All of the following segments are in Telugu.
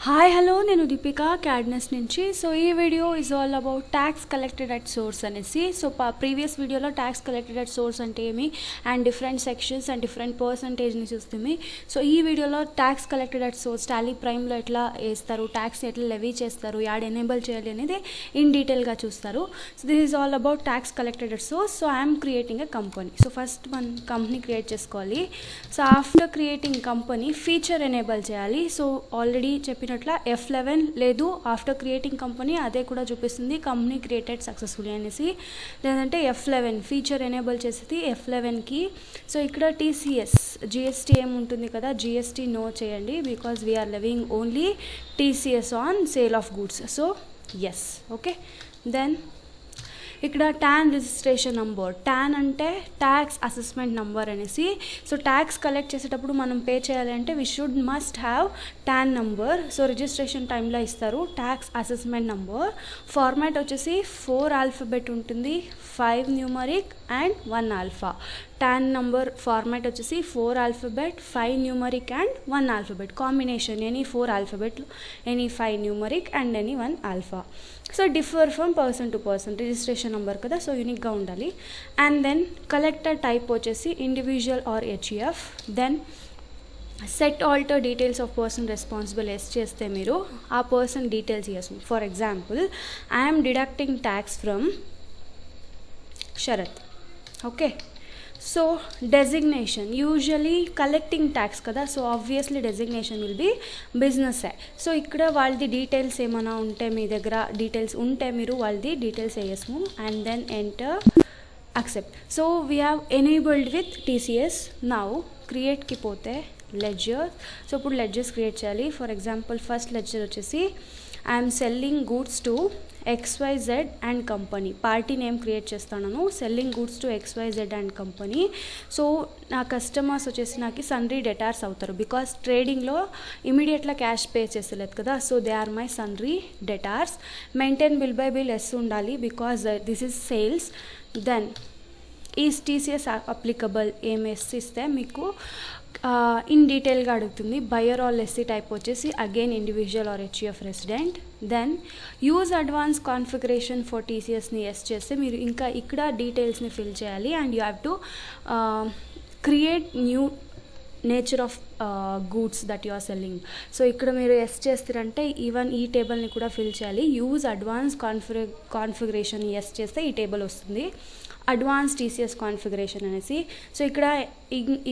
హాయ్ హలో నేను దీపిక క్యాడ్నెస్ నుంచి. సో ఈ video is all about tax collected at source అనేసి. సో ప్రీవియస్ వీడియోలో ట్యాక్స్ కలెక్టెడ్ అట్ సోర్స్ అంటే ఏమి and different sections and different పర్సంటేజ్ని చూస్తుంది. సో ఈ వీడియోలో tax collected at source Tally ప్రైమ్లో ఎట్లా వేస్తారు, ట్యాక్స్ ఎట్లా లెవీ చేస్తారు, యాడ్ ఎనేబుల్ చేయాలి అనేది ఇన్ డీటెయిల్గా చూస్తారు. So this is all about tax collected at source. So I'm creating a company. So first మనం కంపెనీ క్రియేట్ చేసుకోవాలి. So after creating company feature enable చేయాలి. సో ఆల్రెడీ చెప్పినట్ల F11 లేదు, ఆఫ్టర్ క్రియేటింగ్ కంపెనీ అదే కూడా చూపిస్తుంది కంపెనీ క్రియేటెడ్ సక్సెస్ఫుల్లీ అనేసి. లేదంటే F11 ఫీచర్ ఎనేబుల్ చేసేది F11కి. సో ఇక్కడ TCS GST ఏముంటుంది కదా, GST నో చేయండి because we are levying only TCS on sale of goods. So yes, okay. Then ఇక్కడ ట్యాన్ రిజిస్ట్రేషన్ నంబర్, ట్యాన్ అంటే ట్యాక్స్ అసెస్మెంట్ నంబర్ అనేసి. సో ట్యాక్స్ కలెక్ట్ చేసేటప్పుడు మనం పే చేయాలంటే we should must have TAN number. So registration టైంలో ఇస్తారు ట్యాక్స్ అసెస్మెంట్ నంబర్. ఫార్మాట్ వచ్చేసి 4 ఆల్ఫబెట్ ఉంటుంది, 5 numeric and 1 alpha. TAN number format వచ్చేసి 4 alphabet, 5 numeric and 1 alphabet combination. Any 4 alphabet, any 5 numeric and any 1 alpha. So differ from person to person, registration number కదా, సో యూనిక్గా ఉండాలి. అండ్ దెన్ కలెక్టర్ టైప్ వచ్చేసి individual or HEF. Then set alter details of person responsible yes చేస్తే మీరు ఆ పర్సన్ డీటెయిల్స్ ఇవ్వచ్చు. For example I'm deducting tax from Sarath, okay. So designation usually collecting tax కదా, so obviously designation will be business. So ఇక్కడ వాళ్ళది డీటెయిల్స్ ఏమైనా ఉంటే మీ దగ్గర డీటెయిల్స్ ఉంటే మీరు వాళ్ళది డీటెయిల్స్ వేయస్ము and then enter accept. So we have enabled with TCS. Now క్రియేట్కి పోతే లెడ్జర్. సో ఇప్పుడు లెడ్జర్స్ క్రియేట్ చేయాలి. ఫర్ ఎగ్జాంపుల్ ఫస్ట్ లెడ్జర్ వచ్చేసి I'm selling goods to XYZ and company. Party name create చేస్తున్నాను, selling goods to XYZ and company. So నా కస్టమర్స్ వచ్చేసి నాకు సన్రీ డెటార్స్ అవుతారు బికాస్ ట్రేడింగ్లో ఇమీడియట్గా క్యాష్ పే చేసలేదు కదా, so they are my sundry debtors. Maintain bill by bill yes ఉండాలి because this is sales. Then is TCS applicable, yes ఇస్తే మీకు ఇన్ డీటెయిల్గా అడుగుతుంది. బయర్ ఆర్ లెస్సీ టైప్ వచ్చేసి again individual or HEF resident. Then use advance configuration for TCSని ఎస్ చేస్తే మీరు ఇంకా ఇక్కడ డీటెయిల్స్ని ఫిల్ చేయాలి and you have to create new nature of goods that you are selling. So ఇక్కడ మీరు ఎస్ చేస్తారంటే ఈవెన్ ఈ టేబుల్ని కూడా ఫిల్ చేయాలి. యూజ్ అడ్వాన్స్ కాన్ఫిగరేషన్ ఎస్ చేస్తే ఈ టేబుల్ వస్తుంది, అడ్వాన్స్ TCS కాన్ఫిగరేషన్ అనేసి. సో ఇక్కడ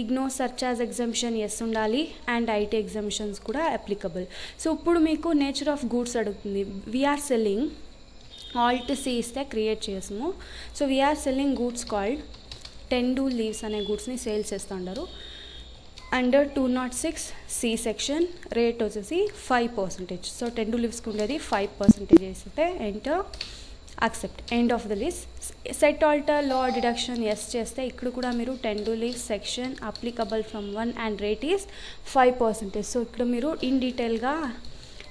ignore search as exemption yes ఉండాలి అండ్ IT ఎగ్జంప్షన్స్ కూడా అప్లికబుల్. సో ఇప్పుడు మీకు నేచర్ ఆఫ్ గూడ్స్ అడుగుతుంది. వీఆర్ సెల్లింగ్, ఆల్ట్ C ఇస్తే క్రియేట్ చేసాము. So we're selling goods called 10 do leaves అనే గూడ్స్ని సేల్ చేస్తూ ఉంటారు. అండర్ 206 C సెక్షన్, రేట్ వచ్చేసి 5%. సో 10 do లీవ్స్కి ఉండేది 5% వేస్తే enter accept. End of the list. Set alter లా డిడక్షన్ ఎస్ చేస్తే ఇక్కడ కూడా మీరు 10 do leaves section applicable from 1 and rate is 5%. So ఇక్కడ మీరు ఇన్ డీటెయిల్గా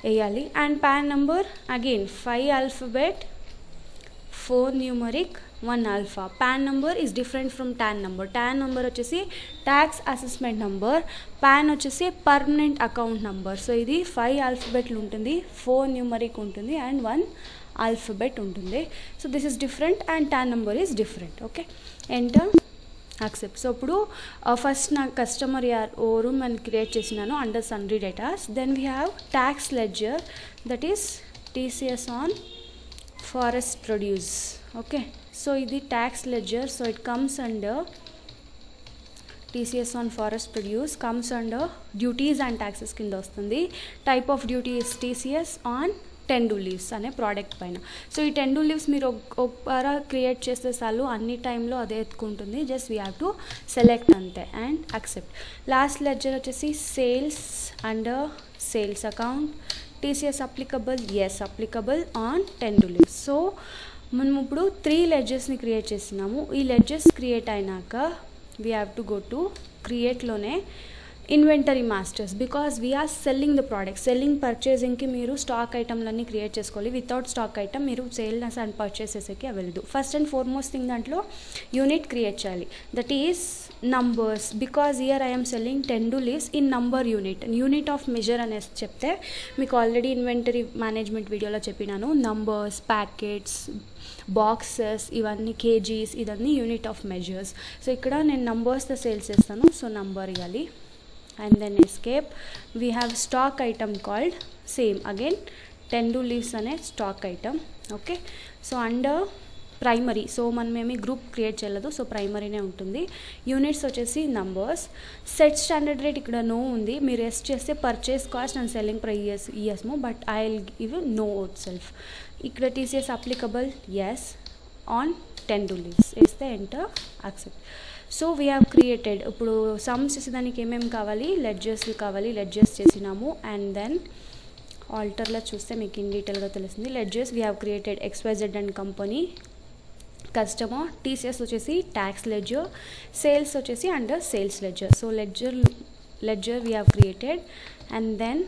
వేయాలి. And PAN number again 5 alphabet, 4 numeric, 1 alpha. PAN number is different from TAN number. TAN number వచ్చేసి ట్యాక్స్ అసెస్మెంట్ నెంబర్, పాన్ వచ్చేసి పర్మనెంట్ అకౌంట్ నెంబర్. సో ఇది 5 ఆల్ఫబెట్లు ఉంటుంది, 4 న్యూమరిక్ ఉంటుంది అండ్ 1 ఆల్ఫబెట్ ఉంటుంది. So this is different and TAN number is different, okay. Enter accept. So ఇప్పుడు ఫస్ట్ నా కస్టమర్ ఓరు మనం క్రియేట్ చేసినాను under sundry debtors. Then we have tax ledger that is TCS on forest produce, okay. So ఇది tax ledger. So it comes under TCS on forest produce, comes under duties and taxes కింద వస్తుంది. Type of duty is TCS on 10 do leaves అనే ప్రోడక్ట్ పైన. సో ఈ 10 do లీవ్స్ మీరు ఒక్కర క్రియేట్ చేస్తే చాలు, అన్ని టైంలో అదే ఎత్తుకుంటుంది. Just we have to select అంతే అండ్ అక్సెప్ట్. లాస్ట్ లెడ్జర్ వచ్చేసి sales under sales account, TCS applicable, yes applicable on 10 do leaves. So మనం ఇప్పుడు 3 లెడ్జర్స్ని క్రియేట్ చేస్తున్నాము. ఈ లెడ్జర్స్ క్రియేట్ అయినాక we have to go to క్రియేట్లోనే inventory masters, because we are selling the product. Selling పర్చేసింగ్కి మీరు స్టాక్ ఐటమ్లన్నీ క్రియేట్ చేసుకోవాలి. వితౌట్ స్టాక్ ఐటమ్ మీరు సేల్స్ అండ్ పర్చేసెస్కి అవ్వలేదు. ఫస్ట్ అండ్ ఫార్మోస్ట్ థింగ్ దాంట్లో యూనిట్ క్రియేట్ చేయాలి, that is numbers. Because year I'm selling 10 leaves in number unit of measure అనేసి చెప్తే మీకు ఆల్రెడీ ఇన్వెంటరీ మేనేజ్మెంట్ వీడియోలో చెప్పినాను. నంబర్స్, ప్యాకెట్స్, బాక్సెస్, ఇవన్నీ కేజీస్, ఇదన్నీ యూనిట్ ఆఫ్ మెజర్స్. సో ఇక్కడ నేను నంబర్స్తో సేల్స్ చేస్తాను. సో నంబర్ ఇవ్వాలి and then escape. We have stock item called same again 10 leaves అనే stock item. Okay, so under primary, so మనం ఏమి గ్రూప్ క్రియేట్ చేయలేదు, సో ప్రైమరీనే ఉంటుంది. యూనిట్స్ వచ్చేసి నంబర్స్. సెట్ స్టాండర్డ్ రేట్ ఇక్కడ నో ఉంది, మీరు ఎస్ చేస్తే purchase cost and selling price ఇయస్ము, but I will give no out self. ఇక్కడ TCS applicable yes on 10 leaves వేస్తే enter, accept. So we have created. ఇప్పుడు సమ్స్ చేసేదానికి ఏమేమి కావాలి, లెడ్జర్స్ కావాలి, లెడ్జర్స్ చేసినాము. అండ్ దెన్ ఆల్టర్లో చూస్తే మీకు ఇన్ డీటెయిల్గా తెలుస్తుంది. Ledgers we have created XYZ and company, customer. TCS వచ్చేసి ట్యాక్స్ లెడ్జర్, సేల్స్ వచ్చేసి under sales ledger. So ledger we have created. And then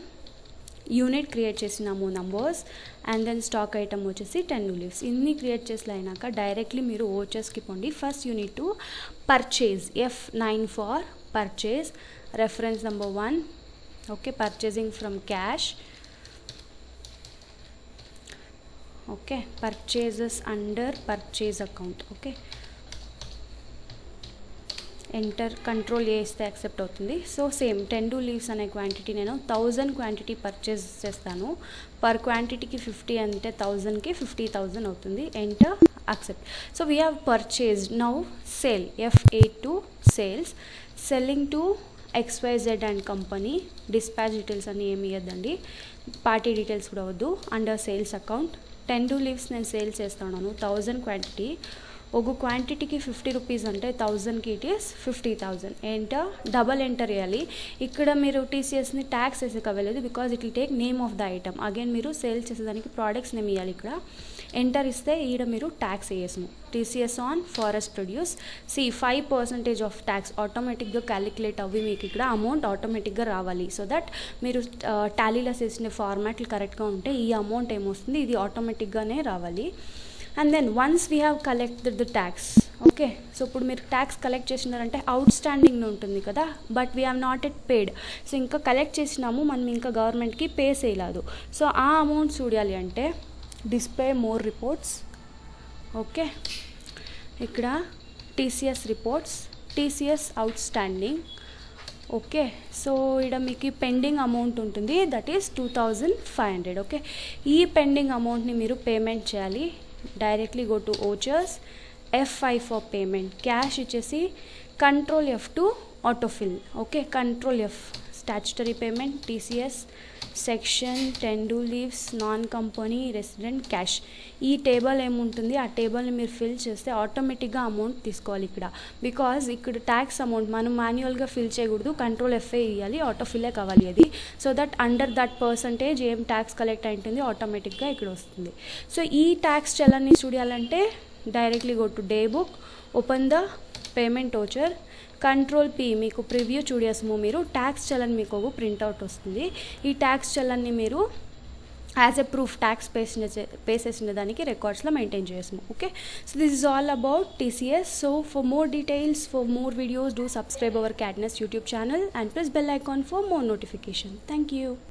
unit create చేసినాము numbers. And then stock item వచ్చేసి 10 leaves. ఇన్ని క్రియేట్ చేసి అయినాక డైరెక్ట్లీ మీరు ఓచర్స్కి పోండి. First unit to purchase, F9 for purchase, reference number 1. Okay, purchasing from cash. Okay, purchases under purchase account. Okay, enter, control చేస్తే యాక్సెప్ట్ అవుతుంది. సో సేమ్ 10 leaves అనే క్వాంటిటీ నేను 1000 క్వాంటిటీ పర్చేజ్ చేస్తాను. పర్ క్వాంటిటీకి 50 అంటే 1000కి 50,000 అవుతుంది. Enter, accept. So we have purchased. Now sale, F8 to sales, selling to XYZ and company. Dispatch details అని ఏమి ఇవ్వద్దండి, పార్టీ డీటెయిల్స్ కూడా వద్దు. అండర్ సేల్స్ అకౌంట్ 10 leaves నేను సేల్స్ చేస్తున్నాను. 1000 క్వాంటిటీ, ఒక క్వాంటిటీకి 50 రూపీస్ అంటే 1000కి it is 50,000. Enter, double enter వేయాలి. ఇక్కడ మీరు టీసీఎస్ని ట్యాక్స్ వేసేకి అవ్వలేదు, because it will take name of the item. Again మీరు సేల్స్ చేసేదానికి ప్రోడక్ట్స్ నేమ్ ఇవ్వాలి. ఇక్కడ ఎంటర్ ఇస్తే ఈడ మీరు ట్యాక్స్ వేయస్ము. TCS on forest produce. 5% of tax ఆటోమేటిక్గా క్యాలిక్యులేట్ అవ్వి మీకు ఇక్కడ అమౌంట్ ఆటోమేటిక్గా రావాలి. సో దట్ మీరు టాలీలో చేసిన ఫార్మాట్లు కరెక్ట్గా ఉంటే ఈ అమౌంట్ ఏమొస్తుంది, ఇది ఆటోమేటిక్గానే రావాలి. And then once we have collected the tax. Okay, so ఇప్పుడు మీరు ట్యాక్స్ కలెక్ట్ చేసినారంటే అవుట్ స్టాండింగ్ ఉంటుంది కదా, but we have not at paid. So ఇంకా కలెక్ట్ చేసినాము, మనం ఇంకా గవర్నమెంట్కి పే చేయలేదు. సో ఆ అమౌంట్ చూడాలి అంటే డిస్ప్లే మోర్ రిపోర్ట్స్. ఓకే, ఇక్కడ TCS reports, TCS outstanding. Okay, so ఇక్కడ మీకు పెండింగ్ అమౌంట్ ఉంటుంది, దట్ ఈస్ 2500. ఓకే, ఈ పెండింగ్ అమౌంట్ని మీరు పేమెంట్ చేయాలి. Directly go to vouchers, F5 for payment. Cash ఇచ్చేసి control F to autofill. Okay, control F statutory payment, TCS section 10 leaves non company resident cash. ఈ టేబుల్ ఏముంటుంది, ఆ టేబుల్ని మీరు ఫిల్ చేస్తే ఆటోమేటిక్గా అమౌంట్ తీసుకోవాలి ఇక్కడ. బికాజ్ ఇక్కడ ట్యాక్స్ అమౌంట్ మనం మాన్యువల్గా ఫిల్ చేయకూడదు, కంట్రోల్ F ఇవ్వాలి, ఆటోఫిల్లే కావాలి అది. So that under that percentage ఏం ట్యాక్స్ కలెక్ట్ అయింటుంది ఆటోమేటిక్గా ఇక్కడ వస్తుంది. సో ఈ ట్యాక్స్ చలాన్ని చూడాలంటే directly go to day book, open the payment voucher, control P మీకు ప్రివ్యూ చూడేసము. మీరు ట్యాక్స్ చలన్ మీకు ఒక ప్రింట్అవుట్ వస్తుంది. ఈ ట్యాక్స్ చలన్ని మీరు as a proof tax pay చేసిన దానికి రికార్డ్స్లో మెయింటైన్ చేసాము. Okay, so this is all about TCS. So for more details, for more videos, do subscribe our Cadness YouTube channel and press bell icon for more notification. Thank you.